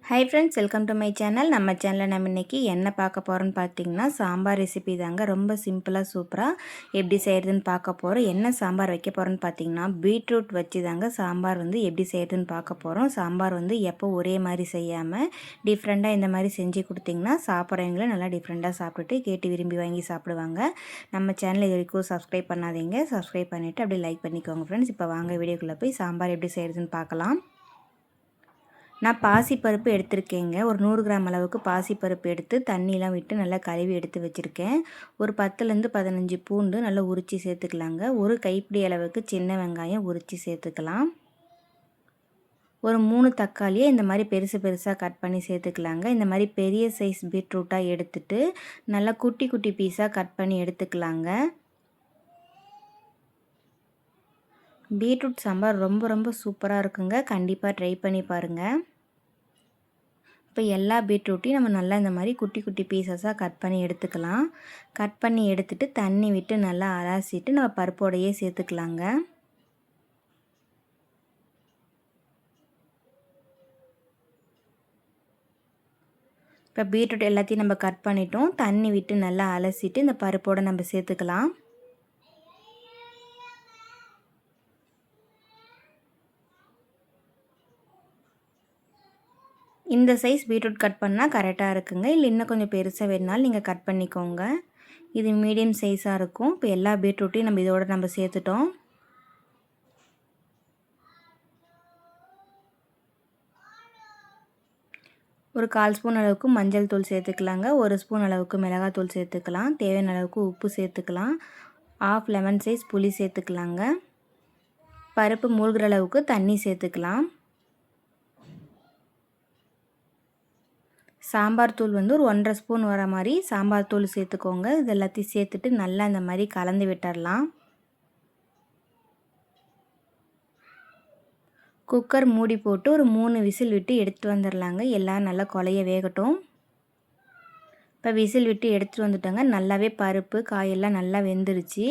Hi friends, welcome to my channel. நம்ம சேனலில் நம்ம இன்றைக்கி என்ன பார்க்க போகிறோன்னு பார்த்தீங்கன்னா, சாம்பார் ரெசிபி தாங்க. ரொம்ப சிம்பிளாக சூப்பராக எப்படி செய்கிறதுன்னு பார்க்க போகிறோம். என்ன சாம்பார் வைக்க போகிறோன்னு பார்த்தீங்கன்னா, பீட்ரூட் வச்சு தாங்க சாம்பார் எப்படி செய்கிறதுன்னு பார்க்க போகிறோம். சாம்பார் எப்போ ஒரே மாதிரி செய்யாமல் டிஃப்ரெண்ட்டாக இந்த மாதிரி செஞ்சு கொடுத்திங்கன்னா சாப்பிட்றவங்களும் நல்லா டிஃப்ரெண்ட்டாக சாப்பிட்டுட்டு கேட்டு விரும்பி வாங்கி சாப்பிடுவாங்க. நம்ம சேனல் இது வரைக்கும் சப்ஸ்கிரைப் பண்ணாதீங்க, சப்ஸ்கிரைப் பண்ணிவிட்டு அப்படியே லைக் பண்ணிக்கோங்க ஃப்ரெண்ட்ஸ். இப்போ வாங்க வீடியோக்குள்ளே போய் சாம்பார் எப்படி செய்கிறதுன்னு பார்க்கலாம். நான் பாசிப்பருப்பு எடுத்திருக்கேங்க. ஒரு 100 கிராம் அளவுக்கு பாசிப்பருப்பு எடுத்து தண்ணியெலாம் விட்டு நல்லா கழுவி எடுத்து வச்சுருக்கேன். ஒரு 10லேருந்து 15 பூண்டு நல்லா உரித்து சேர்த்துக்கலாங்க. ஒரு கைப்பிடி அளவுக்கு சின்ன வெங்காயம் உரித்து சேர்த்துக்கலாம். ஒரு 3 தக்காளியை இந்த மாதிரி பெருசு பெருசாக கட் பண்ணி சேர்த்துக்கலாங்க. இந்த மாதிரி பெரிய சைஸ் பீட்ரூட்டாக எடுத்துட்டு நல்லா குட்டி குட்டி பீஸாக கட் பண்ணி எடுத்துக்கலாங்க. பீட்ரூட் சாம்பார் ரொம்ப ரொம்ப சூப்பராக இருக்குங்க. கண்டிப்பாக ட்ரை பண்ணி பாருங்கள். இப்போ எல்லா பீட்ரூட்டையும் நம்ம நல்லா இந்த மாதிரி குட்டி குட்டி பீசஸாக கட் பண்ணி எடுத்துக்கலாம். கட் பண்ணி எடுத்துகிட்டு தண்ணி விட்டு நல்லா அலசிட்டு நம்ம பருப்போடையே சேர்த்துக்கலாங்க. இப்போ பீட்ரூட் எல்லாத்தையும் நம்ம கட் பண்ணிட்டோம். தண்ணி விட்டு நல்லா அலசிட்டு இந்த பருப்போடு நம்ம சேர்த்துக்கலாம். இந்த சைஸ் பீட்ரூட் கட் பண்ணால் கரெக்டாக இருக்குங்க. இல்லை இன்னும் கொஞ்சம் பெருசாக வேணுனாலும் நீங்கள் கட் பண்ணிக்கோங்க. இது மீடியம் சைஸாக இருக்கும். இப்போ எல்லா பீட்ரூட்டையும் நம்ம இதோடு சேர்த்துட்டோம். ஒரு 1/4 ஸ்பூன் அளவுக்கு மஞ்சள் தூள் சேர்த்துக்கலாங்க. 1 ஸ்பூன் அளவுக்கு மிளகாத்தூள் சேர்த்துக்கலாம். தேவையான அளவுக்கு உப்பு சேர்த்துக்கலாம். 1/2 லெமன் சைஸ் புளி சேர்த்துக்கலாங்க. பருப்பு மூழ்கிற அளவுக்கு தண்ணி சேர்த்துக்கலாம். சாம்பார் தூள் ஒரு 1/2 ஸ்பூன் வர மாதிரி சாம்பார் தூள் சேர்த்துக்கோங்க. இது எல்லாத்தையும் சேர்த்துட்டு நல்லா இந்த மாதிரி கலந்து விட்டுடலாம். குக்கர் மூடி போட்டு ஒரு 3 விசில் விட்டு எடுத்துகிட்டு வந்துடலாங்க. எல்லாம் நல்லா குழைய வேகட்டும். இப்போ விசில் விட்டு எடுத்துகிட்டு வந்துட்டோங்க. நல்லாவே பருப்பு காயெல்லாம் நல்லா வெந்துருச்சு.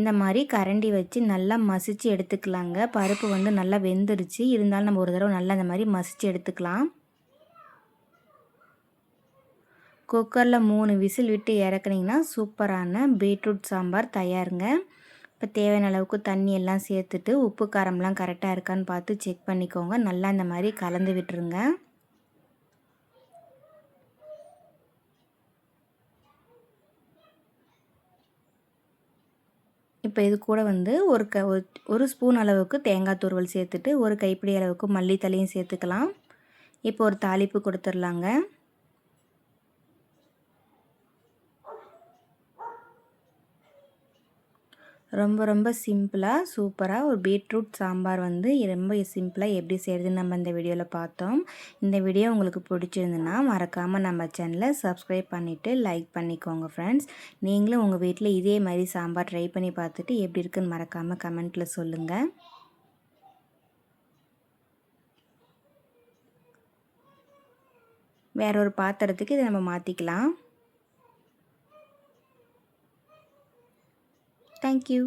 இந்த மாதிரி கரண்டி வச்சு நல்லா மசிச்சு எடுத்துக்கலாங்க. பருப்பு நல்லா வெந்துருச்சு. இருந்தாலும் நம்ம ஒரு தடவை நல்லா இந்த மாதிரி மசிச்சு எடுத்துக்கலாம். குக்கரில் 3 விசில் விட்டு இறக்குனிங்கன்னா சூப்பரான பீட்ரூட் சாம்பார் தயாருங்க. இப்போ தேவையான அளவுக்கு தண்ணி எல்லாம் சேர்த்துட்டு உப்பு காரம்லாம் கரெக்டாக இருக்கான்னு பார்த்து செக் பண்ணிக்கோங்க. நல்லா இந்த மாதிரி கலந்து விட்டுருங்க. இப்போ இது கூட ஒரு ஸ்பூன் அளவுக்கு தேங்காய் துருவல் சேர்த்துட்டு ஒரு கைப்பிடி அளவுக்கு மல்லித்தலையும் சேர்த்துக்கலாம். இப்போ ஒரு தாளிப்பு கொடுத்துடலாங்க. ரொம்ப ரொம்ப சிம்பிளாக சூப்பராக ஒரு பீட்ரூட் சாம்பார் ரொம்ப சிம்பிளாக எப்படி செய்கிறதுன்னு நம்ம இந்த வீடியோவில் பார்த்தோம். இந்த வீடியோ உங்களுக்கு பிடிச்சிருந்துன்னா மறக்காமல் நம்ம சேனலை சப்ஸ்கிரைப் பண்ணிவிட்டு லைக் பண்ணிக்கோங்க ஃப்ரெண்ட்ஸ். நீங்களும் உங்கள் வீட்டில் இதே மாதிரி சாம்பார் ட்ரை பண்ணி பார்த்துட்டு எப்படி இருக்குன்னு மறக்காமல் கமெண்ட்டில் சொல்லுங்கள். வேற ஒரு பாத்திரத்துக்கு இதை நம்ம மாற்றிக்கலாம். தேங்க்யூ.